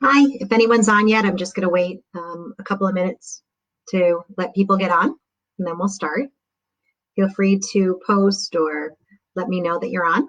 Hi, if anyone's on yet, I'm just going to wait a couple of minutes to let people get on, and then we'll start. Feel free to post or let me know that you're on.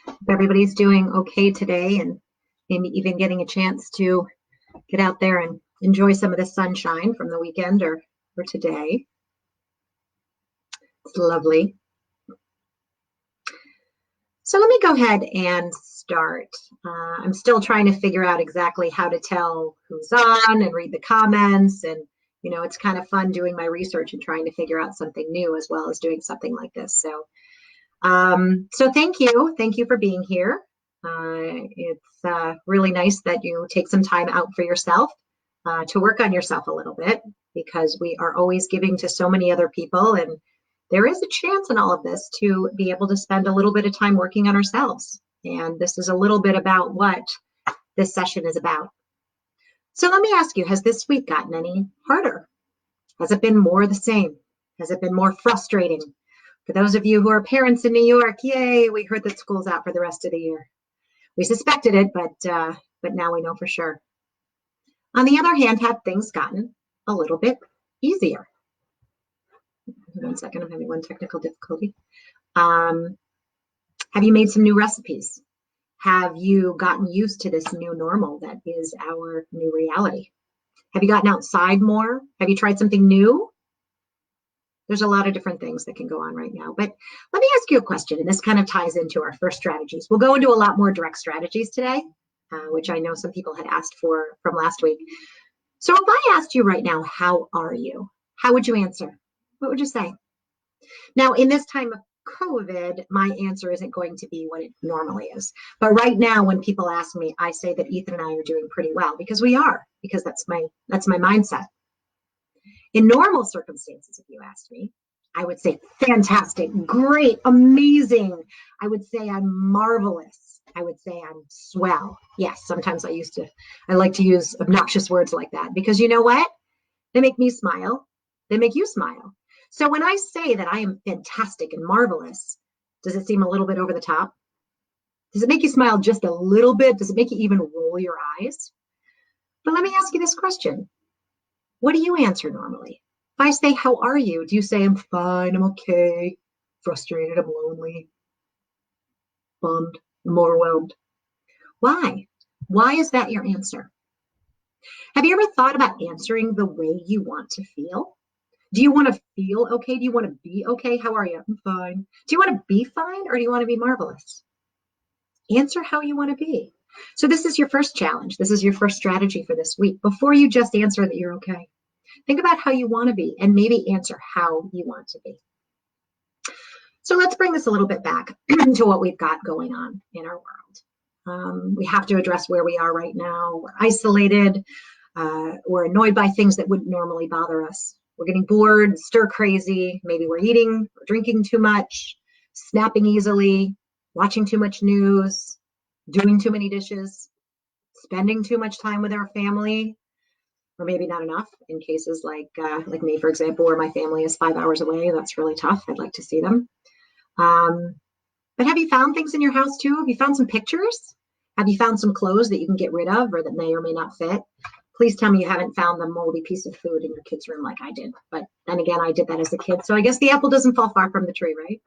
If everybody's doing okay today and maybe even getting a chance to get out there and enjoy some of the sunshine from the weekend or today. It's lovely. So let me go ahead and start. I'm still trying to figure out exactly how to tell who's on and read the comments. And, you know, it's kind of fun doing my research and trying to figure out something new as well as doing something like this. So thank you. Thank you for being here. It's really nice that you take some time out for yourself to work on yourself a little bit, because we are always giving to so many other people, and there is a chance in all of this to be able to spend a little bit of time working on ourselves. And this is a little bit about what this session is about. So let me ask you, has this week gotten any harder? Has it been more the same? Has it been more frustrating? For those of you who are parents in New York, yay, we heard that school's out for the rest of the year. We suspected it, but now we know for sure. On the other hand, have things gotten a little bit easier? 1 second, I'm having one technical difficulty. Have you made some new recipes? Have you gotten used to this new normal that is our new reality? Have you gotten outside more? Have you tried something new? There's a lot of different things that can go on right now. But let me ask you a question, and this kind of ties into our first strategies. We'll go into a lot more direct strategies today, which I know some people had asked for from last week. So if I asked you right now, how are you? How would you answer? What would you say? Now, in this time of COVID, my answer isn't going to be what it normally is. But right now, when people ask me, I say that Ethan and I are doing pretty well, because we are, because that's my mindset. In normal circumstances, if you asked me, I would say fantastic, great, amazing. I would say I'm marvelous. I would say I'm swell. Yes, sometimes I like to use obnoxious words like that, because you know what? They make me smile. They make you smile. So when I say that I am fantastic and marvelous, does it seem a little bit over the top? Does it make you smile just a little bit? Does it make you even roll your eyes? But let me ask you this question. What do you answer normally? If I say, how are you? Do you say, I'm fine, I'm okay, frustrated, I'm lonely, bummed, I'm overwhelmed? Why? Why is that your answer? Have you ever thought about answering the way you want to feel? Do you want to feel okay? Do you want to be okay? How are you? I'm fine. Do you want to be fine, or do you want to be marvelous? Answer how you want to be. So this is your first challenge. This is your first strategy for this week. Before you just answer that you're okay, think about how you want to be, and maybe answer how you want to be. So let's bring this a little bit back to what we've got going on in our world. We have to address where we are right now. We're isolated. We're annoyed by things that wouldn't normally bother us. We're getting bored, stir crazy. Maybe we're eating or drinking too much, snapping easily, watching too much news, doing too many dishes, spending too much time with our family, or maybe not enough in cases like me, for example, where my family is 5 hours away. That's really tough. I'd like to see them. But have you found things in your house too? Have you found some pictures? Have you found some clothes that you can get rid of or that may or may not fit? Please tell me you haven't found the moldy piece of food in your kid's room like I did. But then again, I did that as a kid. So I guess the apple doesn't fall far from the tree, right?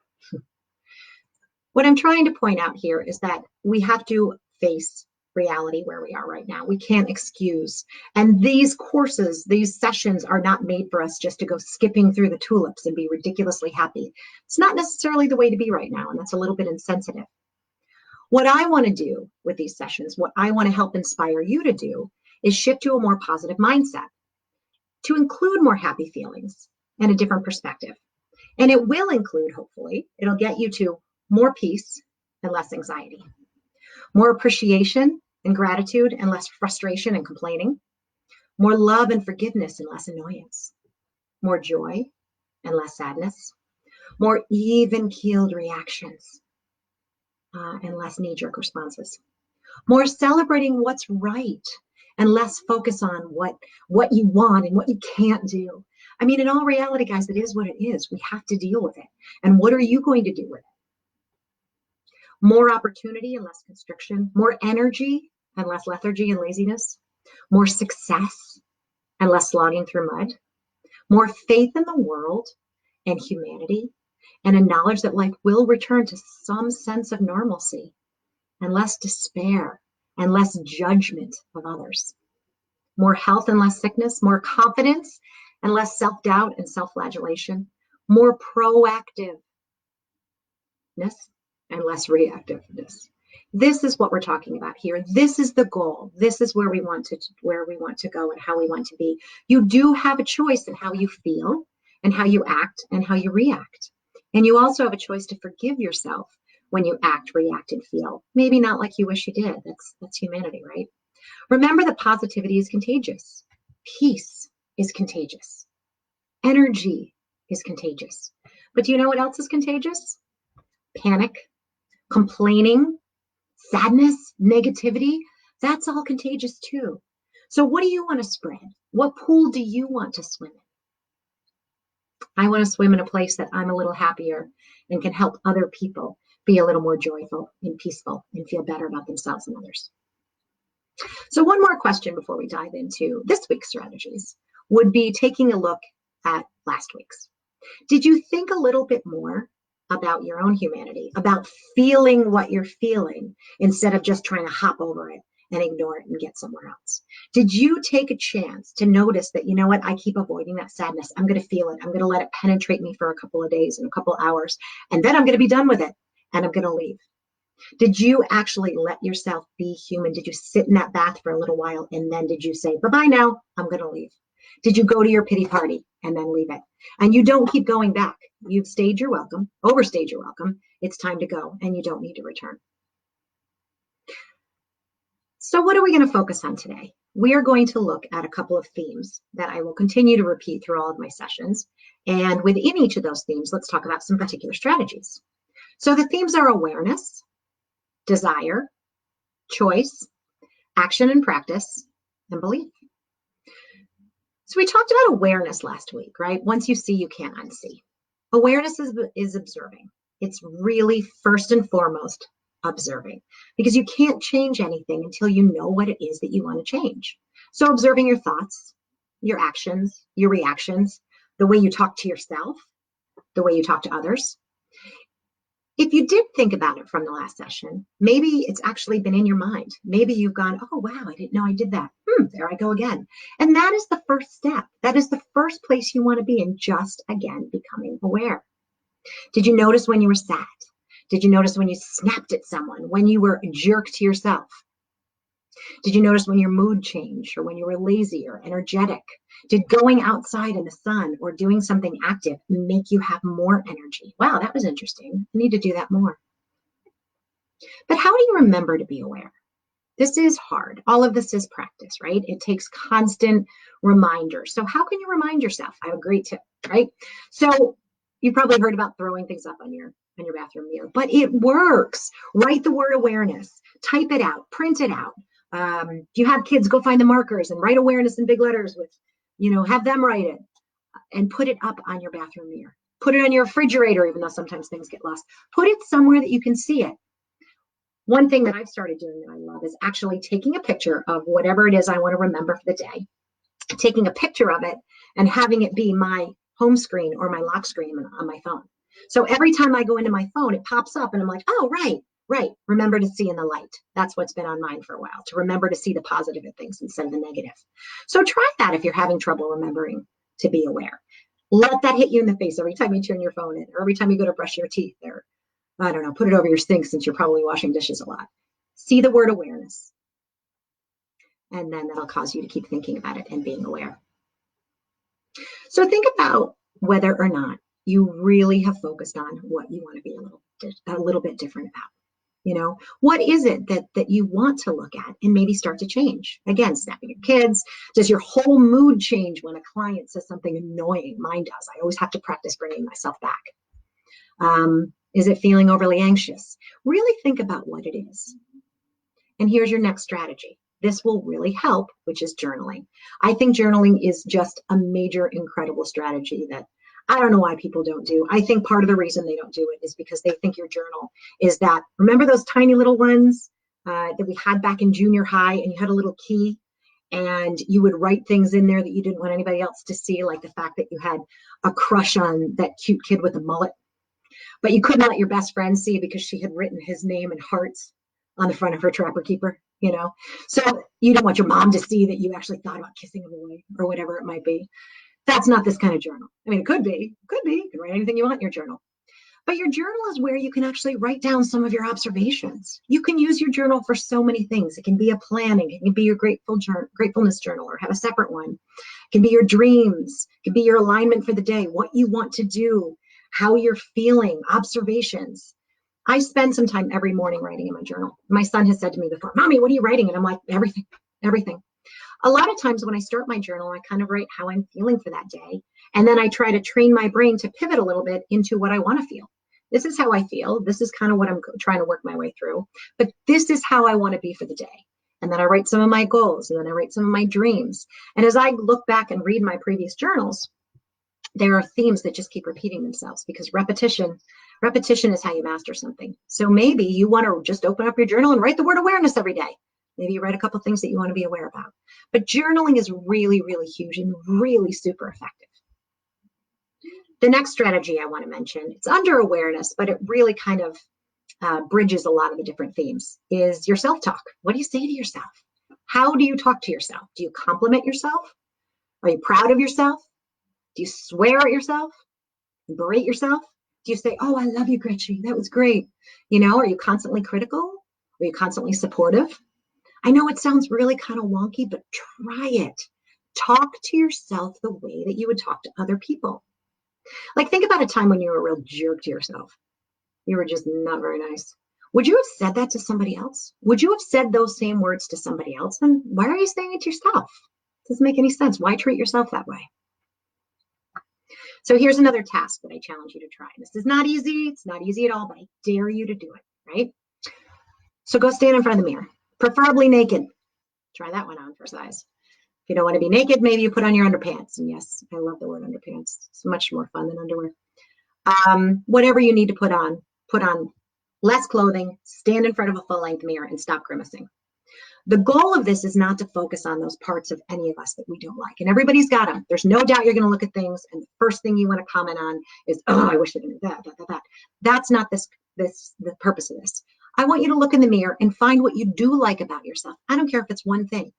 What I'm trying to point out here is that we have to face reality where we are right now. We can't excuse. And these courses, these sessions are not made for us just to go skipping through the tulips and be ridiculously happy. It's not necessarily the way to be right now, and that's a little bit insensitive. What I want to do with these sessions, what I want to help inspire you to do, is shift to a more positive mindset, to include more happy feelings and a different perspective. And it will include, hopefully, it'll get you to more peace and less anxiety, more appreciation and gratitude and less frustration and complaining, more love and forgiveness and less annoyance, more joy and less sadness, more even-keeled reactions and less knee-jerk responses, more celebrating what's right and less focus on what you want and what you can't do. I mean, in all reality, guys, it is what it is. We have to deal with it. And what are you going to do with it? More opportunity and less constriction, more energy and less lethargy and laziness, more success and less slogging through mud, more faith in the world and humanity, and a knowledge that life will return to some sense of normalcy, and less despair and less judgment of others. More health and less sickness, more confidence and less self-doubt and self-flagellation, more proactiveness and less reactiveness. This is what we're talking about here. This is the goal. This is where we want to go and how we want to be. You do have a choice in how you feel and how you act and how you react. And you also have a choice to forgive yourself when you act, react, and feel. Maybe not like you wish you did. That's humanity, right? Remember that positivity is contagious. Peace is contagious. Energy is contagious. But do you know what else is contagious? Panic, complaining, sadness, negativity. That's all contagious too. So what do you want to spread? What pool do you want to swim in? I want to swim in a place that I'm a little happier and can help other people be a little more joyful and peaceful and feel better about themselves and others. So one more question before we dive into this week's strategies would be taking a look at last week's. Did you think a little bit more about your own humanity, about feeling what you're feeling instead of just trying to hop over it and ignore it and get somewhere else? Did you take a chance to notice that, you know what, I keep avoiding that sadness. I'm going to feel it. I'm going to let it penetrate me for a couple of days and a couple of hours, and then I'm going to be done with it and I'm going to leave. Did you actually let yourself be human? Did you sit in that bath for a little while and then did you say, bye-bye now, I'm going to leave? Did you go to your pity party and then leave it? And you don't keep going back. You've stayed your welcome, overstayed your welcome. It's time to go and you don't need to return. So what are we going to focus on today? We are going to look at a couple of themes that I will continue to repeat through all of my sessions. And within each of those themes, let's talk about some particular strategies. So the themes are awareness, desire, choice, action and practice, and belief. So we talked about awareness last week, right? Once you see, you can't unsee. Awareness is observing. It's really first and foremost observing, because you can't change anything until you know what it is that you want to change. So observing your thoughts, your actions, your reactions, the way you talk to yourself, the way you talk to others. If you did think about it from the last session, maybe it's actually been in your mind. Maybe you've gone, oh, wow, I didn't know I did that. There I go again. And that is the first step. That is the first place you want to be in, just, again, becoming aware. Did you notice when you were sad? Did you notice when you snapped at someone? When you were a jerk to yourself? Did you notice when your mood changed, or when you were lazy or energetic? Did going outside in the sun or doing something active make you have more energy? Wow, that was interesting. I need to do that more. But how do you remember to be aware? This is hard. All of this is practice, right? It takes constant reminders. So how can you remind yourself? I have a great tip, right? So you probably heard about throwing things up on your bathroom mirror, but it works. Write the word awareness, type it out, print it out. If you have kids, go find the markers and write awareness in big letters with, have them write it and put it up on your bathroom mirror. Put it on your refrigerator, even though sometimes things get lost. Put it somewhere that you can see it. One thing that I've started doing that I love is actually taking a picture of whatever it is I want to remember for the day, taking a picture of it and having it be my home screen or my lock screen on my phone. So every time I go into my phone, it pops up and I'm like, oh, right. Remember to see in the light. That's what's been on mine for a while, to remember to see the positive in things instead of the negative. So try that if you're having trouble remembering to be aware. Let that hit you in the face every time you turn your phone in, or every time you go to brush your teeth, or I don't know, put it over your sink since you're probably washing dishes a lot. See the word awareness. And then that'll cause you to keep thinking about it and being aware. So think about whether or not you really have focused on what you want to be a little bit different about. You know, what is it that you want to look at and maybe start to change? Again, snapping at kids. Does your whole mood change when a client says something annoying? Mine does. I always have to practice bringing myself back. Is it feeling overly anxious? Really think about what it is. And here's your next strategy. This will really help, which is journaling. I think journaling is just a major, incredible strategy that I don't know why people don't do. I think part of the reason they don't do it is because they think your journal is that, remember those tiny little ones that we had back in junior high, and you had a little key and you would write things in there that you didn't want anybody else to see, like the fact that you had a crush on that cute kid with a mullet, but you couldn't let your best friend see because she had written his name in hearts on the front of her Trapper Keeper, you know? So you don't want your mom to see that you actually thought about kissing him away or whatever it might be. That's not this kind of journal. I mean, it could be. You can write anything you want in your journal. But your journal is where you can actually write down some of your observations. You can use your journal for so many things. It can be a planning. It can be your gratefulness journal, or have a separate one. It can be your dreams. It can be your alignment for the day, what you want to do, how you're feeling, observations. I spend some time every morning writing in my journal. My son has said to me before, Mommy, what are you writing? And I'm like, everything. A lot of times when I start my journal, I kind of write how I'm feeling for that day. And then I try to train my brain to pivot a little bit into what I want to feel. This is how I feel. This is kind of what I'm trying to work my way through. But this is how I want to be for the day. And then I write some of my goals, and then I write some of my dreams. And as I look back and read my previous journals, there are themes that just keep repeating themselves, because repetition is how you master something. So maybe you want to just open up your journal and write the word awareness every day. Maybe you write a couple things that you want to be aware about. But journaling is really, really huge and really super effective. The next strategy I want to mention, it's under awareness, but it really kind of bridges a lot of the different themes, is your self-talk. What do you say to yourself? How do you talk to yourself? Do you compliment yourself? Are you proud of yourself? Do you swear at yourself? Berate yourself? Do you say, oh, I love you, Gretchen, that was great? You know, are you constantly critical? Are you constantly supportive? I know it sounds really kind of wonky, but try it. Talk to yourself the way that you would talk to other people. Like, think about a time when you were a real jerk to yourself. You were just not very nice. Would you have said that to somebody else? Would you have said those same words to somebody else? Then why are you saying it to yourself? It doesn't make any sense. Why treat yourself that way? So here's another task that I challenge you to try. This is not easy. It's not easy at all, but I dare you to do it, right? So go stand in front of the mirror, preferably naked. Try that one on for size. If you don't want to be naked, maybe you put on your underpants. And yes, I love the word underpants. It's much more fun than underwear. Whatever you need to put on less clothing, stand in front of a full-length mirror, and stop grimacing. The goal of this is not to focus on those parts of any of us that we don't like. And everybody's got them. There's no doubt you're going to look at things, and the first thing you want to comment on is, oh, I wish I didn't do that. That's not the purpose of this. I want you to look in the mirror and find what you do like about yourself. I don't care if it's one thing.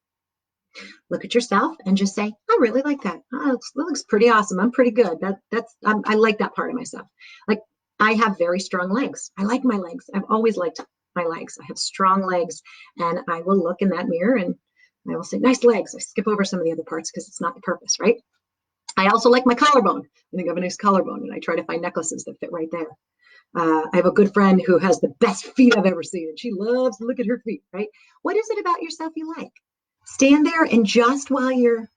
Look at yourself and just say, I really like that. Oh, that looks pretty awesome. I'm pretty good. I like that part of myself. Like, I have very strong legs. I like my legs. I've always liked my legs. I have strong legs, and I will look in that mirror and I will say, nice legs. I skip over some of the other parts because it's not the purpose, right? I also like my collarbone. I think I have a nice collarbone, and I try to find necklaces that fit right there. I have a good friend who has the best feet I've ever seen, and she loves to look at her feet, right? What is it about yourself you like? Stand there, and just while you're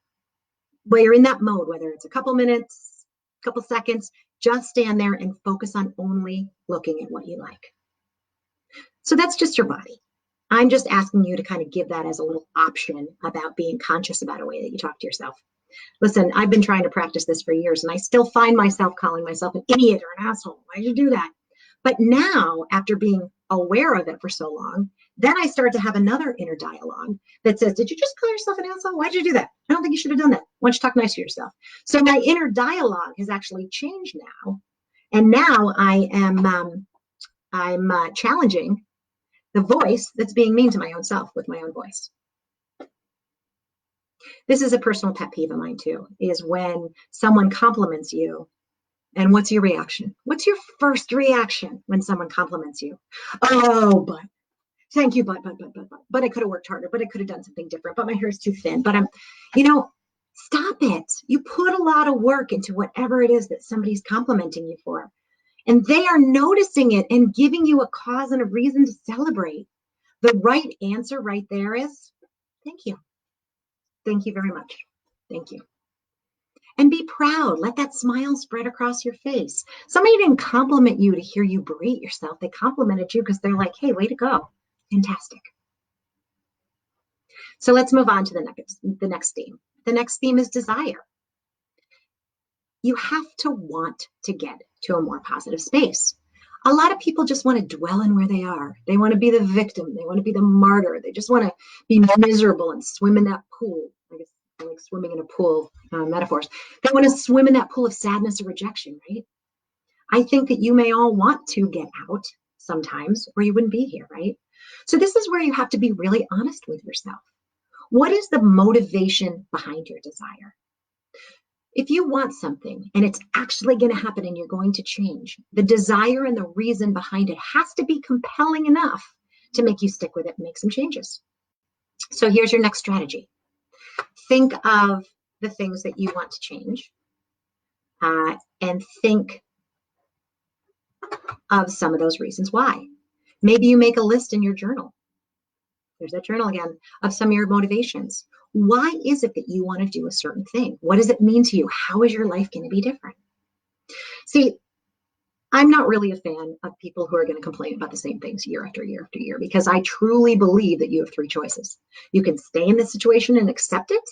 in that mode, whether it's a couple minutes, a couple seconds, just stand there and focus on only looking at what you like. So that's just your body. I'm just asking you to kind of give that as a little option about being conscious about a way that you talk to yourself. Listen, I've been trying to practice this for years, and I still find myself calling myself an idiot or an asshole. Why did you do that? But now, after being aware of it for so long, then I start to have another inner dialogue that says, did you just call yourself an asshole? Why did you do that? I don't think you should have done that. Why don't you talk nice to yourself? So my inner dialogue has actually changed now. And now I'm challenging the voice that's being mean to my own self with my own voice. This is a personal pet peeve of mine too, is when someone compliments you. And what's your reaction? What's your first reaction when someone compliments you? Oh, but thank you, but I could have worked harder, but I could have done something different, but my hair is too thin, but stop it. You put a lot of work into whatever it is that somebody's complimenting you for. And they are noticing it and giving you a cause and a reason to celebrate. The right answer right there is, thank you. Thank you very much. Thank you. And be proud. Let that smile spread across your face. Somebody didn't compliment you to hear you berate yourself. They complimented you because they're like, hey, way to go. Fantastic. So let's move on to the next theme. The next theme is desire. You have to want to get to a more positive space. A lot of people just want to dwell in where they are. They want to be the victim. They want to be the martyr. They just want to be miserable and swim in that pool. I guess I like swimming in a pool metaphors. They want to swim in that pool of sadness or rejection, right? I think that you may all want to get out sometimes, or you wouldn't be here, right? So this is where you have to be really honest with yourself. What is the motivation behind your desire? If you want something and it's actually going to happen and you're going to change, the desire and the reason behind it has to be compelling enough to make you stick with it and make some changes. So here's your next strategy. Think of the things that you want to change and think of some of those reasons why. Maybe you make a list in your journal. There's that journal again, of some of your motivations. Why is it that you want to do a certain thing? What does it mean to you? How is your life going to be different? See, I'm not really a fan of people who are going to complain about the same things year after year after year, because I truly believe that you have three choices. You can stay in the situation and accept it.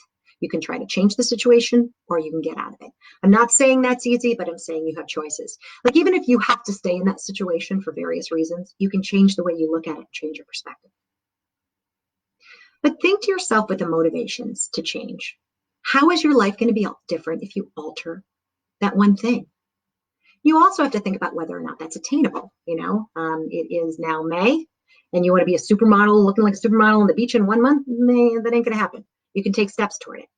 You can try to change the situation, or you can get out of it. I'm not saying that's easy, but I'm saying you have choices. Like, even if you have to stay in that situation for various reasons, you can change the way you look at it, change your perspective. But think to yourself with the motivations to change. How is your life going to be different if you alter that one thing? You also have to think about whether or not that's attainable. It is now May, and you want to be a supermodel, looking like a supermodel on the beach in 1 month. Man, that ain't going to happen. You can take steps toward it.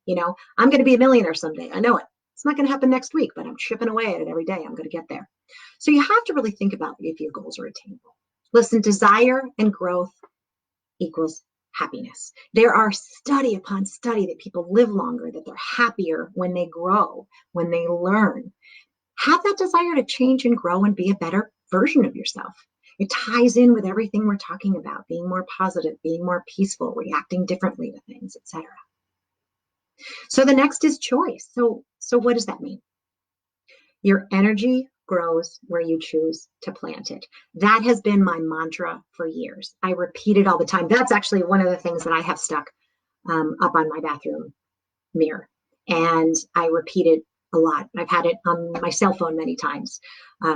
I'm going to be a millionaire someday. I know it. It's not going to happen next week, but I'm chipping away at it every day. I'm going to get there. So you have to really think about if your goals are attainable. Listen, desire and growth equals happiness. There are study upon study that people live longer, that they're happier when they grow, when they learn. Have that desire to change and grow and be a better version of yourself. It ties in with everything we're talking about, being more positive, being more peaceful, reacting differently to things, etc. So the next is choice. So what does that mean? Your energy grows where you choose to plant it. That has been my mantra for years. I repeat it all the time. That's actually one of the things that I have stuck up on my bathroom mirror. And I repeat it a lot. I've had it on my cell phone many times.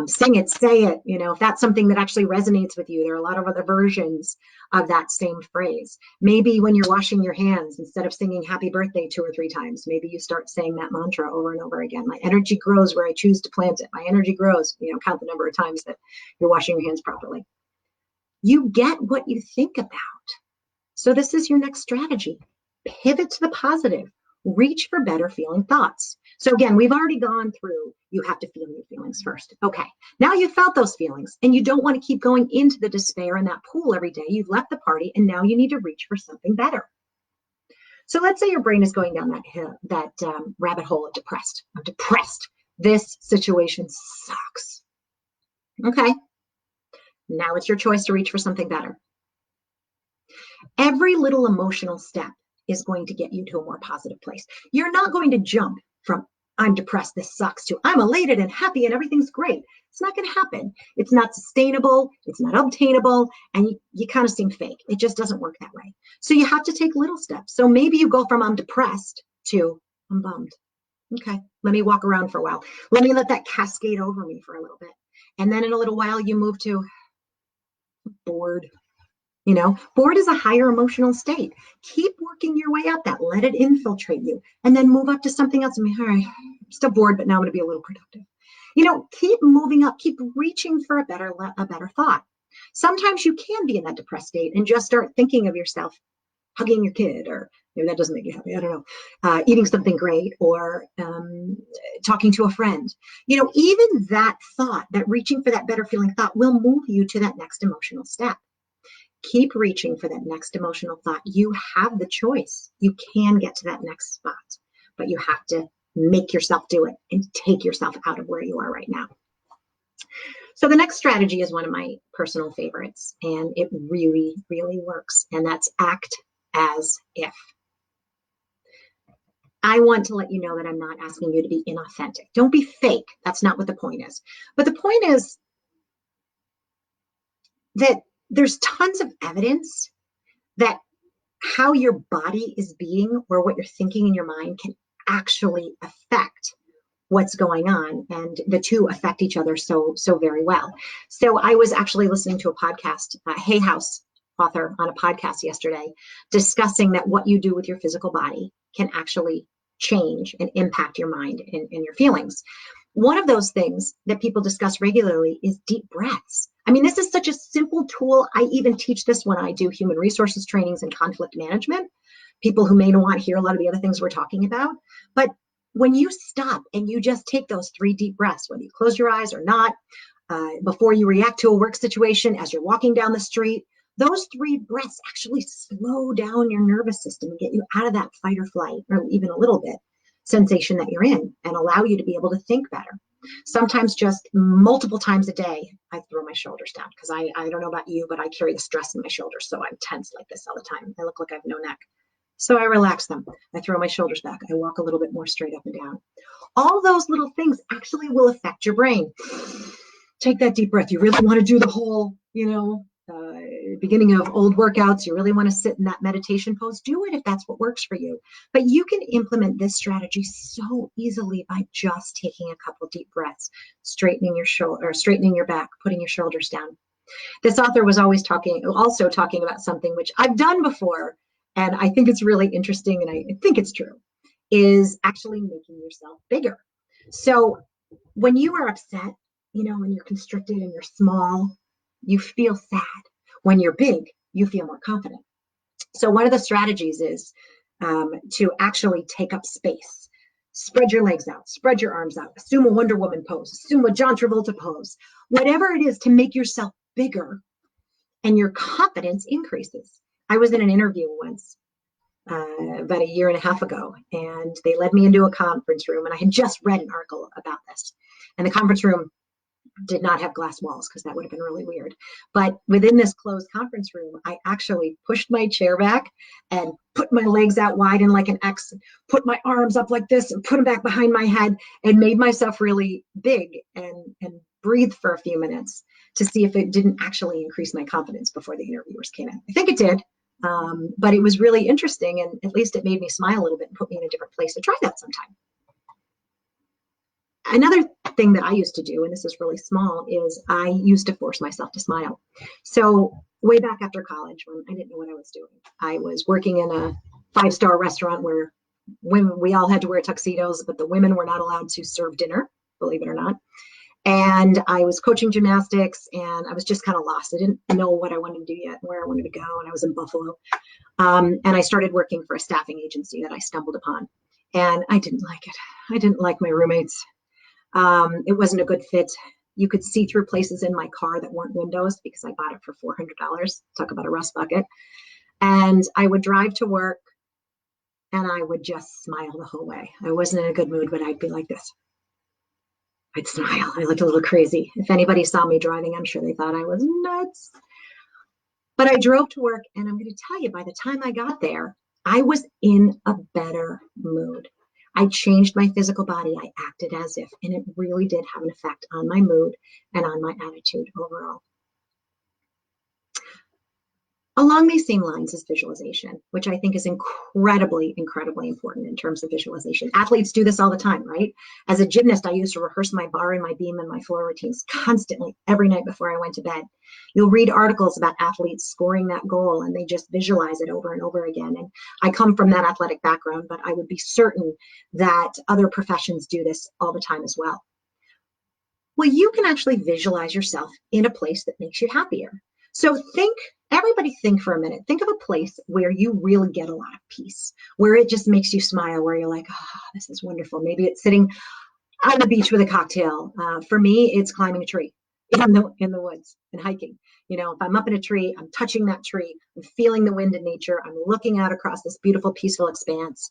Sing it, say it. If that's something that actually resonates with you, there are a lot of other versions of that same phrase. Maybe when you're washing your hands, instead of singing happy birthday 2 or 3 times, maybe you start saying that mantra over and over again. My energy grows where I choose to plant it. My energy grows, count the number of times that you're washing your hands properly. You get what you think about. So this is your next strategy. Pivot to the positive. Reach for better feeling thoughts. So again, we've already gone through, you have to feel your feelings first. Okay, now you've felt those feelings and you don't want to keep going into the despair in that pool every day. You've left the party and now you need to reach for something better. So let's say your brain is going down that rabbit hole of depressed. I'm depressed. This situation sucks. Okay, now it's your choice to reach for something better. Every little emotional step is going to get you to a more positive place. You're not going to jump from I'm depressed, this sucks, to I'm elated and happy and everything's great. It's not going to happen. It's not sustainable. It's not obtainable. And you kind of seem fake. It just doesn't work that way. So you have to take little steps. So maybe you go from I'm depressed to I'm bummed. Okay, let me walk around for a while. Let me let that cascade over me for a little bit. And then in a little while you move to bored. Bored is a higher emotional state. Keep working your way up that. Let it infiltrate you. And then move up to something else. All right, I'm still bored, but now I'm going to be a little productive. Keep moving up. Keep reaching for a better thought. Sometimes you can be in that depressed state and just start thinking of yourself hugging your kid, or maybe that doesn't make you happy. I don't know. Eating something great, or talking to a friend. Even that thought, that reaching for that better feeling thought, will move you to that next emotional step. Keep reaching for that next emotional thought. You have the choice. You can get to that next spot, but you have to make yourself do it and take yourself out of where you are right now. So the next strategy is one of my personal favorites, and it really, really works, and that's act as if. I want to let you know that I'm not asking you to be inauthentic. Don't be fake. That's not what the point is. But the point is that there's tons of evidence that how your body is being or what you're thinking in your mind can actually affect what's going on, and the two affect each other so very well. So I was actually listening to a podcast, Hay House author on a podcast yesterday, discussing that what you do with your physical body can actually change and impact your mind and your feelings. One of those things that people discuss regularly is deep breaths. I mean, this is such a simple tool. I even teach this when I do human resources trainings and conflict management. People who may not hear a lot of the other things we're talking about. But when you stop and you just take those 3 deep breaths, whether you close your eyes or not, before you react to a work situation, as you're walking down the street, those 3 breaths actually slow down your nervous system and get you out of that fight or flight, or even a little bit, sensation that you're in, and allow you to be able to think better. Sometimes just multiple times a day, I throw my shoulders down because I don't know about you, but I carry the stress in my shoulders. So I'm tense like this all the time. I look like I have no neck. So I relax them. I throw my shoulders back. I walk a little bit more straight up and down. All those little things actually will affect your brain. Take that deep breath. You really want to do the whole, beginning of old workouts. You really want to sit in that meditation pose. Do it if that's what works for you. But you can implement this strategy so easily by just taking a couple deep breaths, straightening your shoulder, or straightening your back, putting your shoulders down. This author was also talking about something which I've done before, and I think it's really interesting, and I think it's true, is actually making yourself bigger. So when you are upset, when you're constricted and you're small, you feel sad. When you're big, you feel more confident. So one of the strategies is to actually take up space. Spread your legs out, spread your arms out, assume a Wonder Woman pose, assume a John Travolta pose, whatever it is to make yourself bigger, and your confidence increases. I was in an interview once about 1.5 years ago, and they led me into a conference room, and I had just read an article about this. And the conference room did not have glass walls because that would have been really weird. But within this closed conference room, I actually pushed my chair back and put my legs out wide in like an X, put my arms up like this and put them back behind my head, and made myself really big and breathed for a few minutes to see if it didn't actually increase my confidence before the interviewers came in. I think it did. But it was really interesting, and at least it made me smile a little bit and put me in a different place to try that sometime. Another thing that I used to do, and this is really small, is I used to force myself to smile. So way back after college, when I didn't know what I was doing, I was working in a 5-star restaurant where we all had to wear tuxedos, but the women were not allowed to serve dinner, believe it or not. And I was coaching gymnastics, and I was just kind of lost. I didn't know what I wanted to do yet, where I wanted to go, and I was in Buffalo. And I started working for a staffing agency that I stumbled upon, and I didn't like it. I didn't like my roommates. It wasn't a good fit. You could see through places in my car that weren't windows because I bought it for $400. Talk about a rust bucket. And I would drive to work and I would just smile the whole way. I wasn't in a good mood, but I'd be like this. I'd smile. I looked a little crazy. If anybody saw me driving, I'm sure they thought I was nuts. But I drove to work, and I'm going to tell you, by the time I got there, I was in a better mood. I changed my physical body. I acted as if, and it really did have an effect on my mood and on my attitude overall. Along these same lines is visualization, which I think is incredibly, incredibly important in terms of visualization. Athletes do this all the time, right? As a gymnast, I used to rehearse my bar and my beam and my floor routines constantly every night before I went to bed. You'll read articles about athletes scoring that goal, and they just visualize it over and over again. And I come from that athletic background, but I would be certain that other professions do this all the time as well. Well, you can actually visualize yourself in a place that makes you happier. So everybody think for a minute. Think of a place where you really get a lot of peace, where it just makes you smile, where you're like, oh, this is wonderful. Maybe it's sitting on the beach with a cocktail. For me, it's climbing a tree in the woods and hiking. If I'm up in a tree, I'm touching that tree, I'm feeling the wind in nature, I'm looking out across this beautiful, peaceful expanse.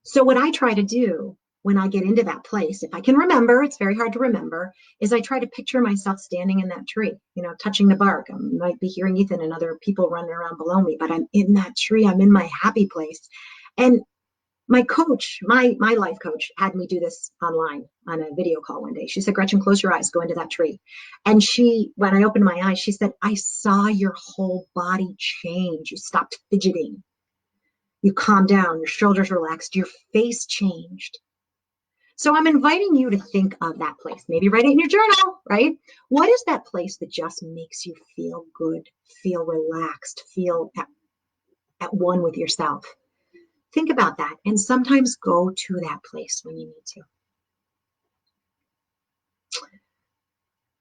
So what I try to do when I get into that place, if I can remember, it's very hard to remember, is I try to picture myself standing in that tree, touching the bark. I might be hearing Ethan and other people running around below me, but I'm in that tree. I'm in my happy place. And my coach, my life coach, had me do this online on a video call one day. She said, Gretchen, close your eyes, go into that tree. And when I opened my eyes, she said, I saw your whole body change. You stopped fidgeting. You calmed down, your shoulders relaxed, your face changed. So I'm inviting you to think of that place. Maybe write it in your journal, right? What is that place that just makes you feel good, feel relaxed, feel at one with yourself? Think about that, and sometimes go to that place when you need to.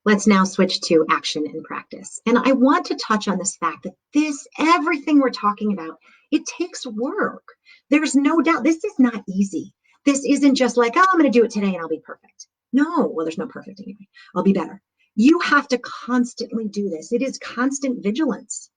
Let's now switch to action and practice. And I want to touch on this fact that everything we're talking about, it takes work. There's no doubt this is not easy. This isn't just like, oh, I'm going to do it today and I'll be perfect. No, well, there's no perfect anyway. I'll be better. You have to constantly do this. It is constant vigilance.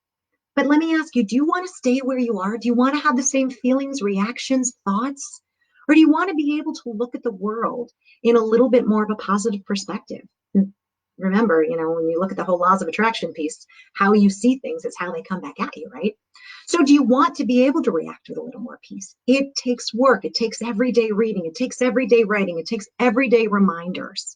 But let me ask you, do you want to stay where you are? Do you want to have the same feelings, reactions, thoughts? Or do you want to be able to look at the world in a little bit more of a positive perspective? And remember, when you look at the whole laws of attraction piece, how you see things is how they come back at you, right? So do you want to be able to react with a little more peace? It takes work. It takes everyday reading. It takes everyday writing. It takes everyday reminders.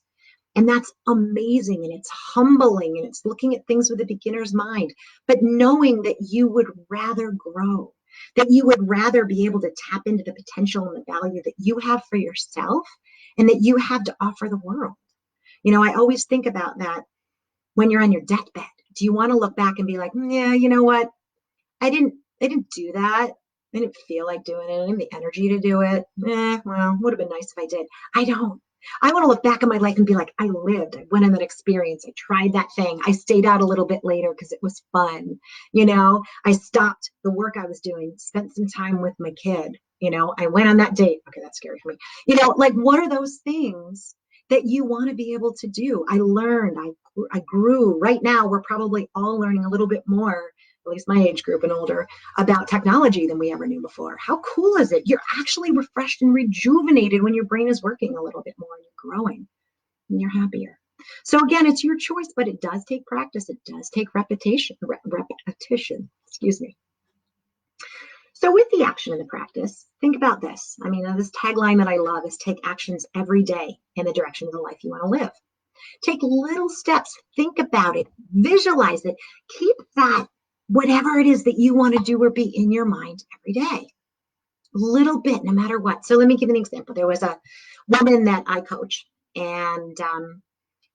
And that's amazing, and it's humbling, and it's looking at things with a beginner's mind, but knowing that you would rather grow, that you would rather be able to tap into the potential and the value that you have for yourself and that you have to offer the world. I always think about that when you're on your deathbed. Do you want to look back and be like, yeah, you know what? I didn't do that. I didn't feel like doing it. I didn't have the energy to do it. Well, would have been nice if I did. I don't. I want to look back on my life and be like, I lived, I went on that experience. I tried that thing. I stayed out a little bit later because it was fun. I stopped the work I was doing, spent some time with my kid. I went on that date. Okay, that's scary for me. Like, what are those things that you want to be able to do? I learned, I grew. Right now, we're probably all learning a little bit more, at least my age group and older, about technology than we ever knew before. How cool is it? You're actually refreshed and rejuvenated when your brain is working a little bit more and you're growing and you're happier. So again, it's your choice, but it does take practice. It does take repetition, excuse me. So with the action and the practice, think about this. This tagline that I love is take actions every day in the direction of the life you want to live. Take little steps, think about it, visualize it, keep that whatever it is that you want to do or be in your mind every day. A little bit, no matter what. So let me give an example. There was a woman that I coach, and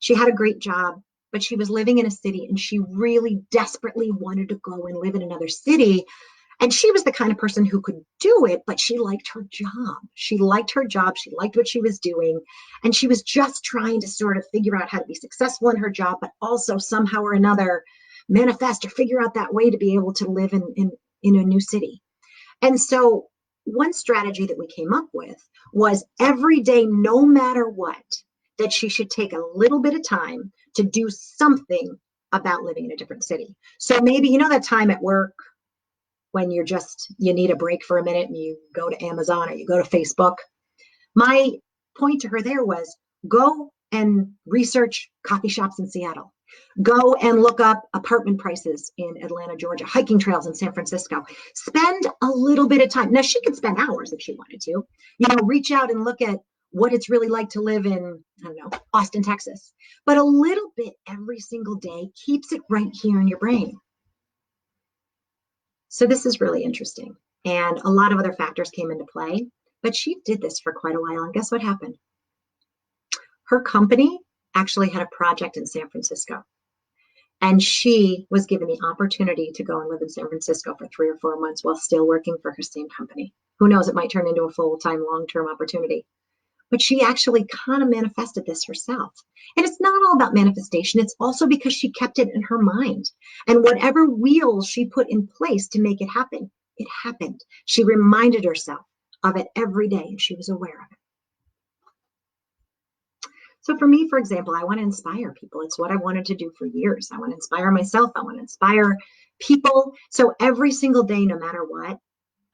she had a great job, but she was living in a city, and she really desperately wanted to go and live in another city. And she was the kind of person who could do it, but she liked her job. She liked her job. She liked what she was doing. And she was just trying to sort of figure out how to be successful in her job, but also somehow or another manifest or figure out that way to be able to live in a new city. And so one strategy that we came up with was every day, no matter what, that she should take a little bit of time to do something about living in a different city. So maybe, that time at work when you need a break for a minute and you go to Amazon or you go to Facebook. My point to her there was go and research coffee shops in Seattle. Go and look up apartment prices in Atlanta, Georgia, hiking trails in San Francisco. Spend a little bit of time. Now, she could spend hours if she wanted to, reach out and look at what it's really like to live in, Austin, Texas. But a little bit every single day keeps it right here in your brain. So this is really interesting. And a lot of other factors came into play, but she did this for quite a while. And guess what happened? Her company actually had a project in San Francisco. And she was given the opportunity to go and live in San Francisco for 3 or 4 months while still working for her same company. Who knows, it might turn into a full-time, long-term opportunity. But she actually kind of manifested this herself. And it's not all about manifestation. It's also because she kept it in her mind. And whatever wheels she put in place to make it happen, it happened. She reminded herself of it every day, and she was aware of it. So for me, for example, I want to inspire people. It's what I wanted to do for years. I want to inspire myself. I want to inspire people. So every single day, no matter what,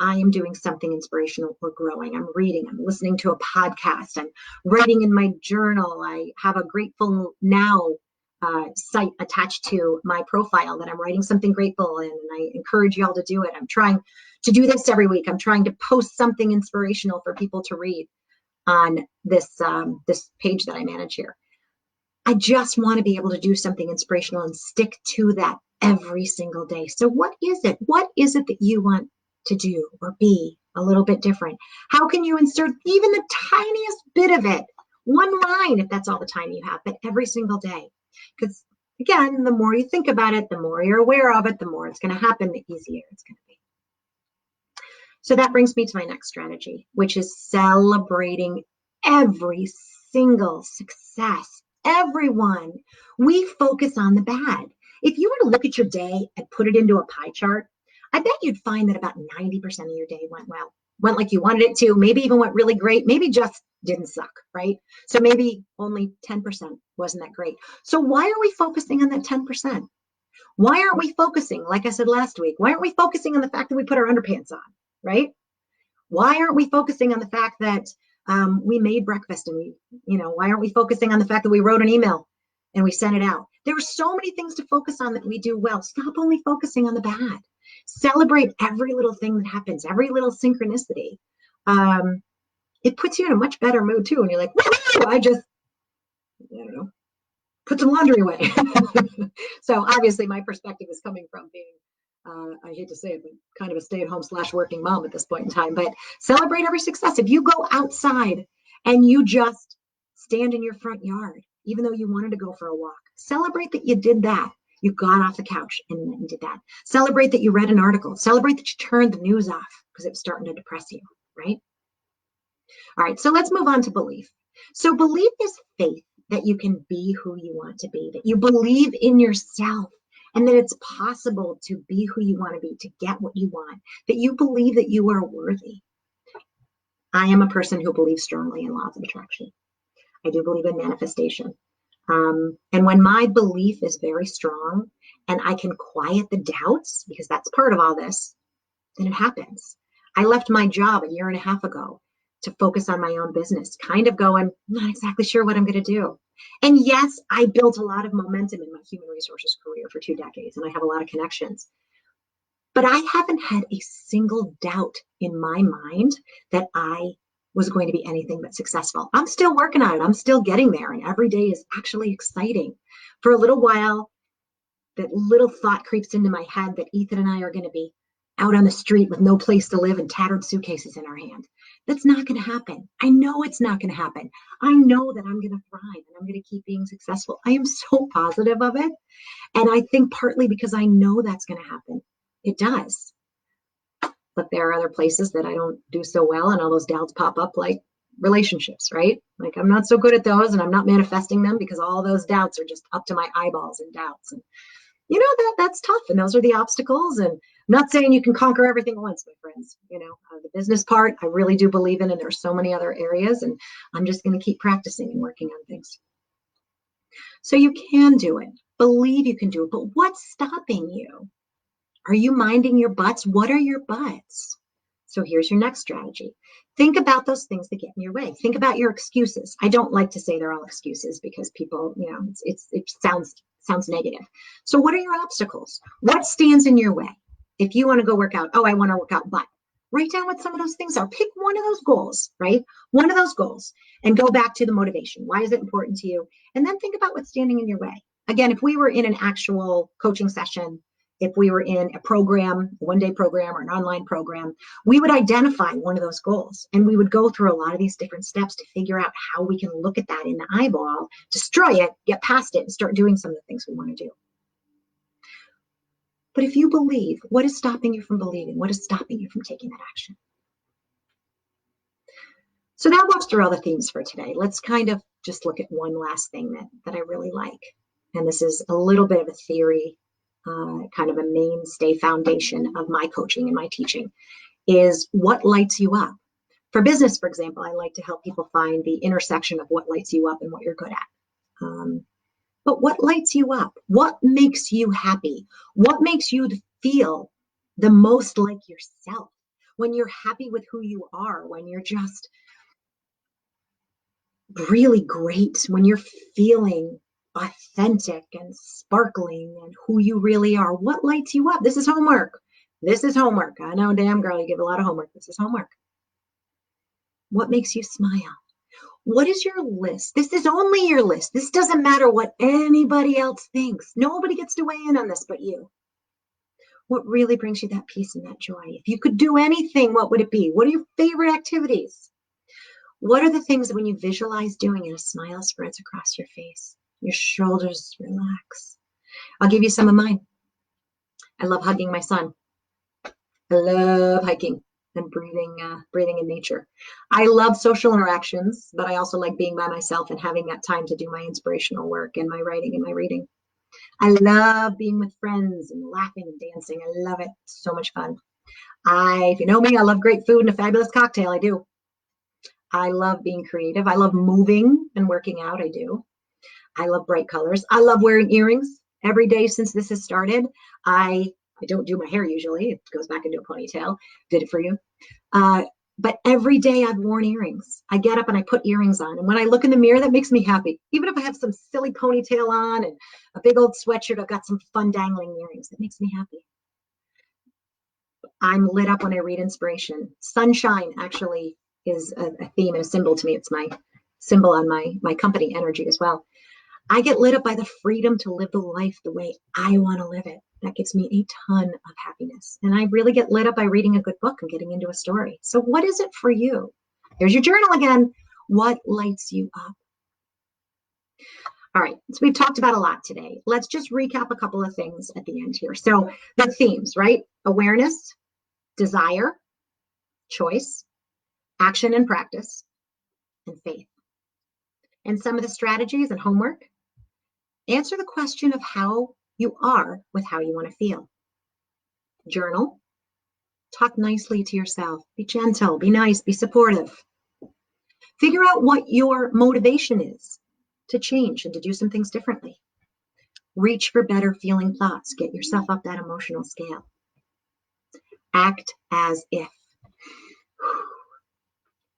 I am doing something inspirational or growing. I'm reading, I'm listening to a podcast, I'm writing in my journal. I have a Grateful Now site attached to my profile that I'm writing something grateful in, and I encourage y'all to do it. I'm trying to do this every week. I'm trying to post something inspirational for people to read on this page that I manage here. I just want to be able to do something inspirational and stick to that every single day. So what is it? What is it that you want to do or be a little bit different? How can you insert even the tiniest bit of it? One line, if that's all the time you have, but every single day. Because again, the more you think about it, the more you're aware of it, the more it's going to happen, the easier it's going to be. So that brings me to my next strategy, which is celebrating every single success. Everyone, we focus on the bad. If you were to look at your day and put it into a pie chart, I bet you'd find that about 90% of your day went well, went like you wanted it to, maybe even went really great, maybe just didn't suck, right? So maybe only 10% wasn't that great. So why are we focusing on that 10%? Why aren't we focusing, like I said last week, why aren't we focusing on the fact that we put our underpants on, right? Why aren't we focusing on the fact that we made breakfast and why aren't we focusing on the fact that we wrote an email and we sent it out? There are so many things to focus on that we do well. Stop only focusing on the bad. Celebrate every little thing that happens, every little synchronicity. It puts you in a much better mood too. And you're like, woo, I don't know, put some laundry away. So obviously my perspective is coming from being I hate to say it, but kind of a stay-at-home / working mom at this point in time. But celebrate every success. If you go outside and you just stand in your front yard, even though you wanted to go for a walk, celebrate that you did that. You got off the couch and did that. Celebrate that you read an article. Celebrate that you turned the news off because it was starting to depress you, right? All right, so let's move on to belief. So belief is faith that you can be who you want to be, that you believe in yourself, and that it's possible to be who you want to be, to get what you want, that you believe that you are worthy. I am a person who believes strongly in laws of attraction. I do believe in manifestation. And when my belief is very strong and I can quiet the doubts, because that's part of all this, then it happens. I left my job a year and a half ago to focus on my own business, kind of going, I'm not exactly sure what I'm going to do. And yes, I built a lot of momentum in my human resources career for 2 decades, and I have a lot of connections. But I haven't had a single doubt in my mind that I was going to be anything but successful. I'm still working on it. I'm still getting there. And every day is actually exciting. For a little while, that little thought creeps into my head that Ethan and I are going to be out on the street with no place to live and tattered suitcases in our hand. That's not going to happen. I know it's not going to happen. I know that I'm going to thrive and I'm going to keep being successful. I am so positive of it. And I think partly because I know that's going to happen. It does. But there are other places that I don't do so well, and all those doubts pop up, like relationships, right? Like I'm not so good at those, and I'm not manifesting them because all those doubts are just up to my eyeballs in doubts. And that's tough, and those are the obstacles. And I'm not saying you can conquer everything at once, my friends. The business part I really do believe in, and there's so many other areas, and I'm just going to keep practicing and working on things. So you can do it. Believe you can do it, but what's stopping you? Are you minding your butts? What are your butts? So here's your next strategy. Think about those things that get in your way. Think about your excuses. I don't like to say they're all excuses because people, it sounds negative. So what are your obstacles? What stands in your way? If you want to go work out, I want to work out, but write down what some of those things are. Pick one of those goals, right? One of those goals, and go back to the motivation. Why is it important to you? And then think about what's standing in your way. Again, if we were in an actual coaching session, if we were in a program, a one-day program or an online program, we would identify one of those goals, and we would go through a lot of these different steps to figure out how we can look at that in the eyeball, destroy it, get past it, and start doing some of the things we want to do. But if you believe, what is stopping you from believing? What is stopping you from taking that action? So that walks through all the themes for today. Let's kind of just look at one last thing that I really like. And this is a little bit of a theory, kind of a mainstay foundation of my coaching and my teaching, is what lights you up. For business, for example, I like to help people find the intersection of what lights you up and what you're good at. But what lights you up? What makes you happy? What makes you feel the most like yourself? when you're happy with who you are, when you're just really great, when you're feeling authentic and sparkling and who you really are. What lights you up? This is homework. This is homework. I know, damn girl, you give a lot of homework. This is homework. What makes you smile? What is your list? This is only your list. This doesn't matter what anybody else thinks. Nobody gets to weigh in on this but you. What really brings you that peace and that joy? If you could do anything, what would it be? What are your favorite activities? What are the things that when you visualize doing it, a smile spreads across your face, your shoulders relax? I'll give you some of mine. I love hugging my son. I love hiking and breathing in nature. I love social interactions, but I also like being by myself and having that time to do my inspirational work and my writing and my reading. I love being with friends and laughing and dancing. I love it. It's so much fun. If you know me, I love great food and a fabulous cocktail. I do. I love being creative. I love moving and working out. I do. I love bright colors. I love wearing earrings every day since this has started. I don't do my hair usually. It goes back into a ponytail. Did it for you. But every day I've worn earrings. I get up and I put earrings on. And when I look in the mirror, that makes me happy. Even if I have some silly ponytail on and a big old sweatshirt, I've got some fun dangling earrings. That makes me happy. I'm lit up when I read inspiration. Sunshine actually is a theme and a symbol to me. It's my symbol on my company energy as well. I get lit up by the freedom to live the life the way I want to live it. That gives me a ton of happiness. And I really get lit up by reading a good book and getting into a story. So what is it for you? Here's your journal again. What lights you up? All right, so we've talked about a lot today. Let's just recap a couple of things at the end here. So the themes, right? Awareness, desire, choice, action and practice, and faith. And some of the strategies and homework, answer the question of how you are with how you want to feel. Journal, talk nicely to yourself, be gentle, be nice, be supportive. Figure out what your motivation is to change and to do some things differently. Reach for better feeling thoughts, get yourself up that emotional scale. Act as if.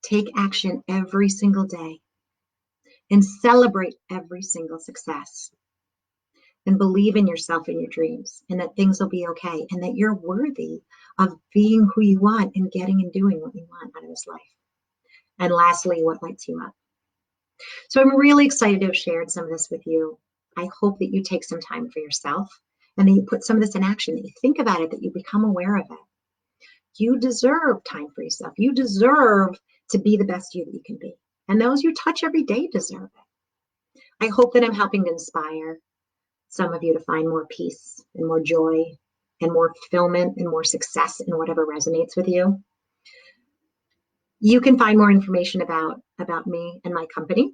Take action every single day and celebrate every single success. And believe in yourself and your dreams and that things will be okay and that you're worthy of being who you want and getting and doing what you want out of this life. And lastly, what lights you up? So I'm really excited to have shared some of this with you. I hope that you take some time for yourself and that you put some of this in action, that you think about it, that you become aware of it. You deserve time for yourself. You deserve to be the best you that you can be. And those you touch every day deserve it. I hope that I'm helping to inspire some of you to find more peace and more joy and more fulfillment and more success in whatever resonates with you. You can find more information about me and my company,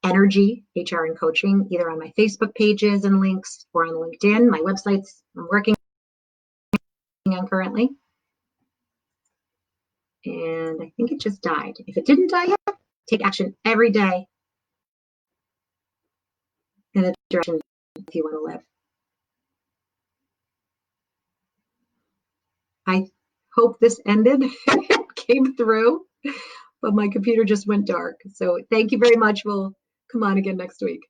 Energy, HR and Coaching, either on my Facebook pages and links or on LinkedIn. My websites I'm working on currently. And I think it just died. If it didn't die yet, take action every day in the direction if you want to live. I hope this ended. It came through, but my computer just went dark. So thank you very much. We'll come on again next week.